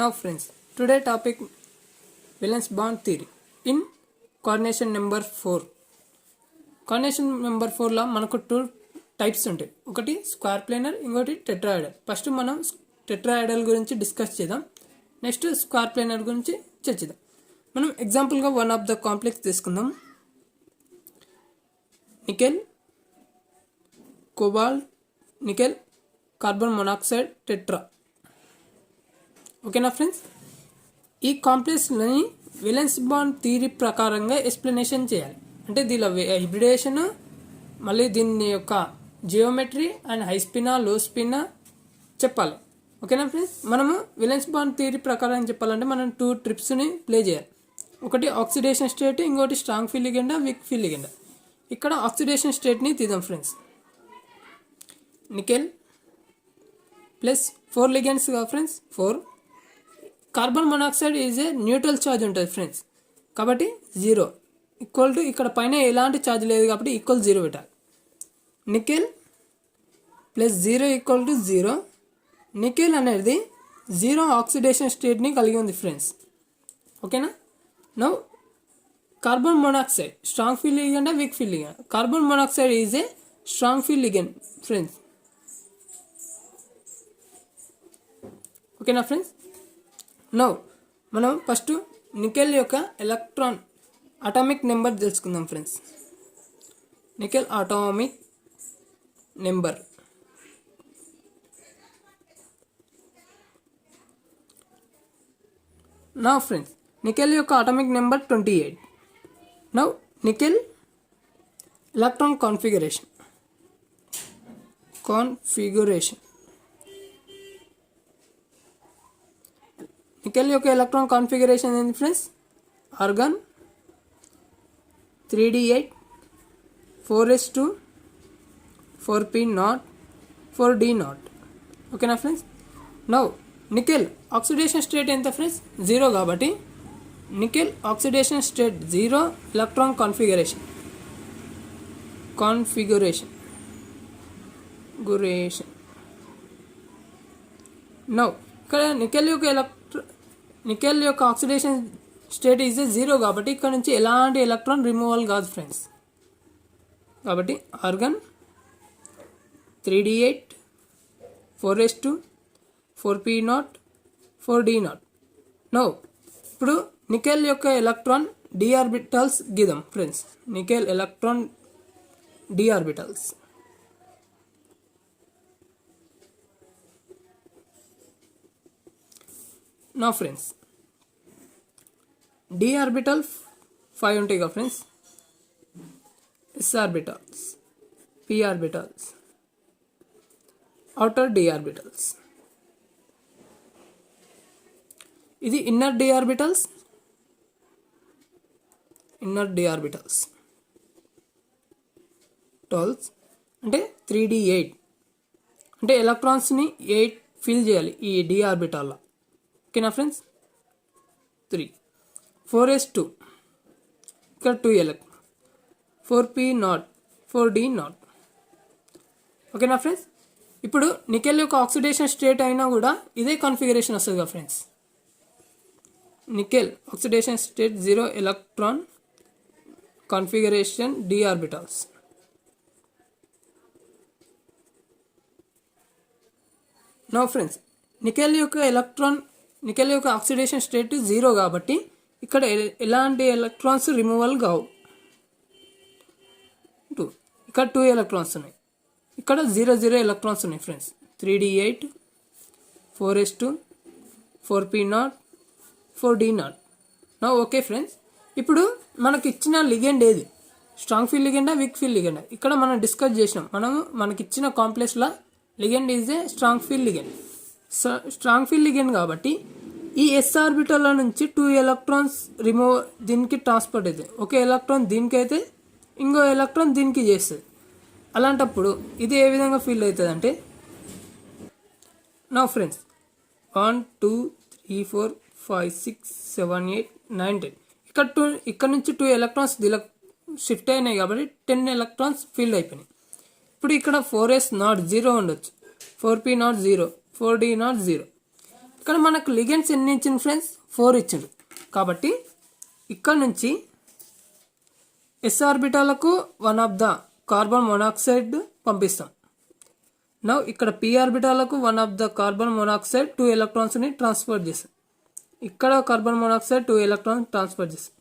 Now friends, today topic valence bond theory in coordination number 4. Coordination number 4 లో మనకు two types ఉంటాయి. ఒకటి square planar, ఇంకోటి టెట్రాయిడల్. First మనం టెట్రాయిడల్ గురించి డిస్కస్ చేద్దాం. నెక్స్ట్ స్క్వేర్ ప్లేనర్ గురించి చర్చిద్దాం. మనం ఎగ్జాంపుల్గా వన్ ఆఫ్ ద కాంప్లెక్స్ తీసుకుందాం. Nickel, cobalt, nickel, carbon monoxide, tetra. ఓకేనా ఫ్రెండ్స్, ఈ కాంప్లెక్స్ని వేలెన్స్ బాండ్ థియరీ ప్రకారంగా ఎక్స్ప్లెనేషన్ చేయాలి. అంటే దీనిలో హైబ్రిడేషన్, మళ్ళీ దీని యొక్క జియోమెట్రీ అండ్ హై స్పిన్ లో స్పిన్ చెప్పాలి. ఓకేనా ఫ్రెండ్స్, మనము వేలెన్స్ బాండ్ థియరీ ప్రకారం చెప్పాలంటే మనం టూ ట్రిప్స్ని ప్లే చేయాలి. ఒకటి ఆక్సిడేషన్ స్టేట్, ఇంకోటి strong field ligand, weak field లిగెండ్. ఇక్కడ ఆక్సిడేషన్ స్టేట్ని తీద్దాం ఫ్రెండ్స్. నికెల్ ప్లస్ 4 లిగెండ్స్ గా friends, 4. Carbon monoxide is A neutral charge ఉంటుంది ఫ్రెండ్స్, కాబట్టి 0 ఈక్వల్ టు ఇక్కడ పైన ఎలాంటి ఛార్జ్ లేదు కాబట్టి ఈక్వల్ 0 పెట్టాలి. Nickel plus 0 equal to 0. Nickel అనేది 0 ఆక్సిడేషన్ స్టేట్ని కలిగి ఉంది ఫ్రెండ్స్. ఓకేనా. Now carbon monoxide strong field ligand, weak field ligand. Carbon monoxide is a strong field ligand friends. ఓకేనా ఫ్రెండ్స్. నౌ మనం ఫస్ట్ నికెల్ యొక్క ఎలక్ట్రాన్ అటామిక్ నెంబర్ తెలుసుకుందాం friends. Nickel atomic number now friends, nickel యొక్క atomic number 28. Now nickel electron configuration nickel యొక్క electron configuration ఏంటి friends? Argon 3d8, 4s2, 4p0, 4d0. ఓకేనా friends. Now nickel oxidation state ఎంత friends? 0 కాబట్టి nickel oxidation state 0 electron configuration. Now ఇక్కడ nickel యొక్క oxidation state is 0 కాబట్టి ఇక్కడ నుంచి ఎలాంటి ఎలక్ట్రాన్ రిమూవల్ కాదు ఫ్రెండ్స్. కాబట్టి argon 3d8, 4s2, 4p0, 4d0. No ఇప్పుడు నికెల్ యొక్క ఎలక్ట్రాన్ డి ఆర్బిటల్స్ గీద్దాం friends. Nickel electron d orbitals. నా ఫ్రెండ్స్, డి ఆర్బిటల్ 5 ఉంటాయి కదా friends. S orbitals, p orbitals, outer d orbitals. ఇది ఇన్నర్ డి ఆర్బిటల్స్. టోల్స్ అంటే 3d8 అంటే ఎలక్ట్రాన్స్ని 8 ఫిల్ చేయాలి ఈ డి ఆర్బిటాల్లో. ఓకేనా ఫ్రెండ్స్. 3, 4s2 ఇక్కడ 2 ఎలక్ట్రాన్, 4p0, 4d0. ఓకేనా ఫ్రెండ్స్. ఇప్పుడు నికెల్ యొక్క ఆక్సిడేషన్ స్టేట్ అయినా కూడా ఇదే కాన్ఫిగరేషన్ వస్తుంది కదా friends. Nickel oxidation state 0 electron configuration d orbitals. No friends, nickel యొక్క ఆక్సిడేషన్ స్టేట్ 0 కాబట్టి ఇక్కడ ఎలాంటి ఎలక్ట్రాన్స్ రిమూవల్ కావు. 2 ఇక్కడ 2 ఎలక్ట్రాన్స్ ఉన్నాయి, ఇక్కడ 0 ఎలక్ట్రాన్స్ ఉన్నాయి friends. 3d8, 4s2, 4p0, 4d0. నా ఓకే ఫ్రెండ్స్. ఇప్పుడు మనకి ఇచ్చిన లిగెండ్ ఏది? స్ట్రాంగ్ ఫీల్ లిగెండా, వీక్ ఫీల్ లిగెండా? ఇక్కడ మనం డిస్కస్ చేసినాం. మనకి ఇచ్చిన కాంప్లెక్స్లో ligand is a strong field ligand. Strong field ligand కాబట్టి ఈ ఎస్ ఆర్బిటల్ నుంచి 2 ఎలక్ట్రాన్స్ దీనికి ట్రాన్స్పోర్ట్ అవుతాయి. ఒక ఎలక్ట్రాన్ దీనికి అయితే ఇంకో ఎలక్ట్రాన్ దీనికి చేస్తుంది. అలాంటప్పుడు ఇది ఏ విధంగా ఫీల్ అవుతుంది అంటే, నా ఫ్రెండ్స్ 1 2 3 4 5 6 7 8 9 10 ఇక్కడ నుంచి 2 ఎలక్ట్రాన్స్ దీనికి షిఫ్ట్ అయినాయి కాబట్టి 10 ఎలక్ట్రాన్స్ ఫీల్ అయిపోయినాయి. ఇప్పుడు ఇక్కడ 4s0 0 ఉండొచ్చు, 4p0 0, 4d0 0. ఇక్కడ మనకు లిగెండ్స్ ఎన్ని ఇచ్చింది ఫ్రెండ్స్, 4 ఇచ్చిండు. కాబట్టి ఇక్కడ నుంచి ఎస్ ఆర్బిటాలకు one of the carbon monoxide పంపిస్తాం. నౌ ఇక్కడ పీ ఆర్బిటాలకు one of the carbon monoxide 2 ఎలక్ట్రాన్స్ని ట్రాన్స్ఫర్ చేస్తాం. ఇక్కడ కార్బన్ మోనాక్సైడ్ 2 ఎలక్ట్రాన్స్ ట్రాన్స్ఫర్ చేస్తాం.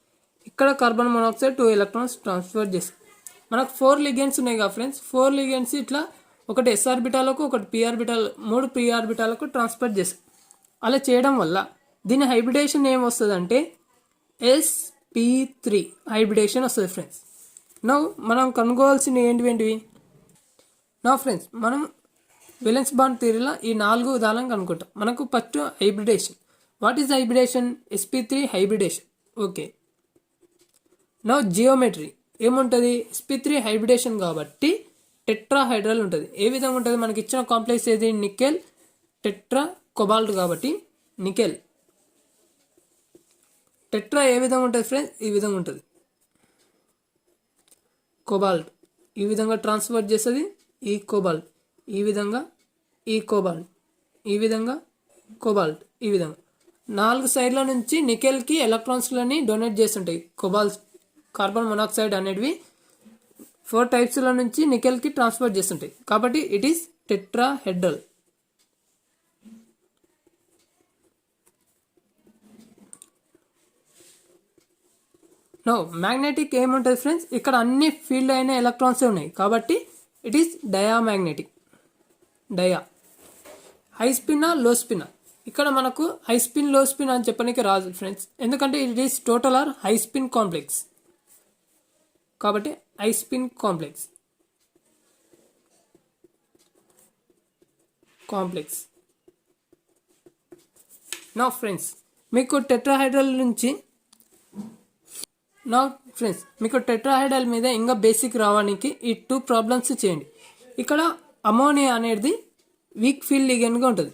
ఇక్కడ కార్బన్ మోనాక్సైడ్ 2 ఎలక్ట్రాన్స్ ట్రాన్స్ఫర్ చేస్తాం. మనకు 4 లిగెండ్స్ ఉన్నాయి కదా ఫ్రెండ్స్, 4 లిగెండ్స్ ఇట్లా ఒకటి ఎస్ ఆర్బిటాలకు, ఒకటి పీ ఆర్బిటాల్, 3 పీ ఆర్బిటాలకు ట్రాన్స్ఫర్ చేస్తాం. అలా చేయడం వల్ల దీని హైబ్రిడేషన్ ఏమొస్తుందంటే sp3 హైబ్రిడేషన్ వస్తుంది ఫ్రెండ్స్. నౌ మనం కనుగోవాల్సినవి ఏంటివి? నా ఫ్రెండ్స్ మనం వేలెన్స్ బాండ్ థియరీలో ఈ 4 విధాలను కనుక్కుంటాం. మనకు first hybridisation. What is hybridisation? sp3 hybridisation. Okay, now geometry ఏముంటుంది? sp3 హైబ్రిడేషన్ కాబట్టి టెట్రాహైడ్రల్ ఉంటుంది. ఏ విధంగా ఉంటుంది? మనకి ఇచ్చిన కాంప్లెక్స్ ఏది? Nickel tetra cobalt. కాబట్టి నికెల్ టెట్రా ఏ విధంగా ఉంటుంది ఫ్రెండ్స్? ఈ విధంగా ఉంటుంది. కోబాల్ట్ ఈ విధంగా ట్రాన్స్ఫర్ చేస్తుంది. ఈ కోబాల్ట్ ఈ విధంగా, ఈ కోబాల్ట్ ఈ విధంగా, కోబాల్ట్ ఈ విధంగా 4 సైడ్ల నుంచి నికెల్కి ఎలక్ట్రాన్స్లని డొనేట్ చేస్తుంటాయి. కోబాల్ట్ కార్బన్ మొనాక్సైడ్ అనేటివి 4 టైప్స్ల నుంచి నికెల్కి ట్రాన్స్ఫర్ చేస్తుంటాయి. కాబట్టి it is tetrahedral. No magnetic ఏముంటుంది ఫ్రెండ్స్? ఇక్కడ అన్ని ఫీల్డ్ అయిన ఎలక్ట్రాన్స్ ఉన్నాయి కాబట్టి it is diamagnetic. Dia high స్పిన్నా లో స్పిన్నా? ఇక్కడ మనకు హై స్పిన్ లో స్పిన్ అని చెప్పడానికి రాదు ఫ్రెండ్స్, ఎందుకంటే it is total or high spin complex. కాబట్టి హై స్పిన్ కాంప్లెక్స్ నా ఫ్రెండ్స్ మీకు టెట్రాహైడ్రల్ నుంచి మీకు టెట్రాహైడ్రల్ మీద ఇంకా బేసిక్ రావడానికి ఈ 2 ప్రాబ్లమ్స్ చేయండి. ఇక్కడ అమోనియా అనేది వీక్ ఫీల్డ్ లిగెండ్గా ఉంటుంది.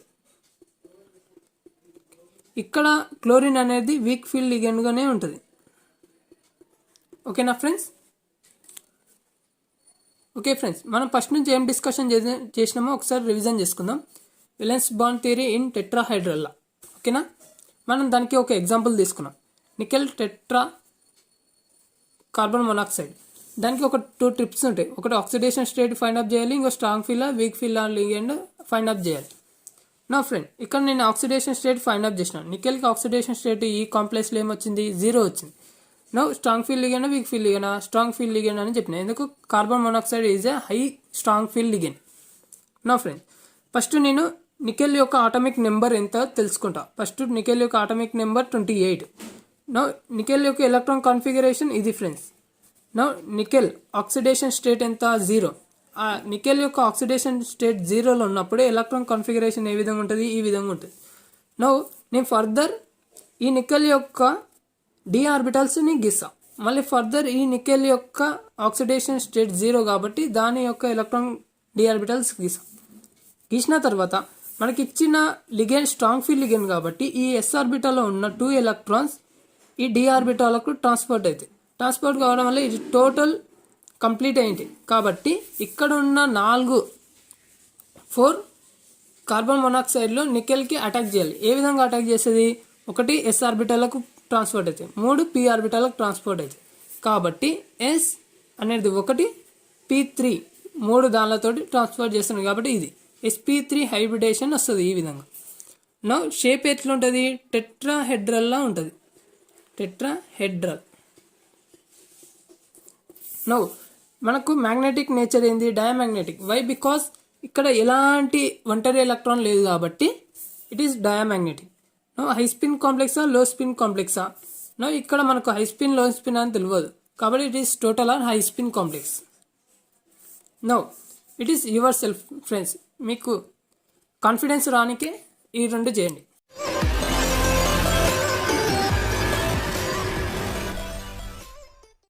ఇక్కడ క్లోరిన్ అనేది వీక్ ఫీల్డ్ లిగెండ్గానే ఉంటుంది. ఓకేనా ఫ్రెండ్స్? ఓకే ఫ్రెండ్స్, మనం ఫస్ట్ నుంచి ఏం డిస్కషన్ చేసినామో ఒకసారి రివిజన్ చేసుకుందాం. Valence bond theory in tetrahedral. ఓకేనా? మనం దానికి ఒక ఎగ్జాంపుల్ తీసుకున్నాం. Nickel tetra carbon monoxide. దానికి ఒక 2 ట్రిప్స్ ఉంటాయి. ఒకటి ఆక్సిడేషన్ స్టేట్ ఫైండ్ అప్ చేయాలి, ఇంకో strong field weak field ligand find up చేయాలి. నా ఫ్రెండ్ ఇక్కడ నేను ఆక్సిడేషన్ స్టేట్ ఫైండ్ అప్ చేసిన. నికెల్కి ఆక్సిడేషన్ స్టేట్ ఈ కాంప్లెక్స్లో ఏమొచ్చింది? 0 వచ్చింది. No strong field ligand weak field ligand? Strong field ligand అని చెప్పిన. ఎందుకు? Carbon monoxide is a high strong field ligand. నా ఫ్రెండ్ ఫస్ట్ నేను నికెల్ యొక్క ఆటమిక్ నెంబర్ ఎంత తెలుసుకుంటా. ఫస్ట్ నికెల్ యొక్క ఆటమిక్ నెంబర్ 28. నో నికెల్ యొక్క ఎలక్ట్రాన్ కాన్ఫిగరేషన్ ఇది friends. No nickel oxidation state ఎంత? 0. ఆ నికెల్ యొక్క ఆక్సిడేషన్ స్టేట్ 0లో ఉన్నప్పుడు ఎలక్ట్రాన్ కాన్ఫిగరేషన్ ఏ విధంగా ఉంటుంది? ఈ విధంగా ఉంటుంది. నో నేను ఫర్దర్ ఈ నికెల్ యొక్క డి ఆర్బిటల్స్ని గీస్తా. మళ్ళీ ఫర్దర్ ఈ నికెల్ యొక్క ఆక్సిడేషన్ స్టేట్ 0 కాబట్టి దాని యొక్క ఎలక్ట్రాన్ డి ఆర్బిటల్స్ గీసిన తర్వాత మనకి ఇచ్చిన లిగెండ్ స్ట్రాంగ్ ఫీల్డ్ లిగెండ్ కాబట్టి ఈ ఎస్ ఆర్బిటాల్లో ఉన్న 2 ఎలక్ట్రాన్స్ ఈ డి ఆర్బిటాలకు ట్రాన్స్పోర్ట్ అవుతాయి. ట్రాన్స్పోర్ట్ కావడం వల్ల ఇది టోటల్ కంప్లీట్ అయింది. కాబట్టి ఇక్కడ ఉన్న 4 కార్బన్ మొనాక్సైడ్లో నికెల్కి అటాక్ చేయాలి. ఏ విధంగా అటాక్ చేసేది? ఒకటి ఎస్ ఆర్బిటాలకు ట్రాన్స్పోర్ట్ అవుతాయి, 3 పీ ఆర్బిటాలకు ట్రాన్స్పోర్ట్ అవుతాయి. కాబట్టి ఎస్ అనేది 1, p3 3 దానిలతోటి ట్రాన్స్పోర్ట్ చేస్తుంది. కాబట్టి ఇది sp3 హైబ్రిడేషన్ వస్తుంది ఈ విధంగా. నౌ షేప్ ఎట్లుంటుంది? టెట్రాహెడ్రల్లా ఉంటుంది. టెట్రాహెడ్రల్. నో మనకు మ్యాగ్నెటిక్ నేచర్ ఏంది? డయామాగ్నెటిక్. వై? బికాస్ ఇక్కడ ఎలాంటి ఒంటరి ఎలక్ట్రాన్ లేదు కాబట్టి it is diamagnetic. No high spin కాంప్లెక్సా లో స్పిన్ కాంప్లెక్సా? నో ఇక్కడ మనకు హై స్పిన్ లో స్పిన్ అని తెలియదు కాబట్టి it is total or high spin complex. No it is yourself friends. మీకు కాన్ఫిడెన్స్ రానికే ఈ 2 చేయండి.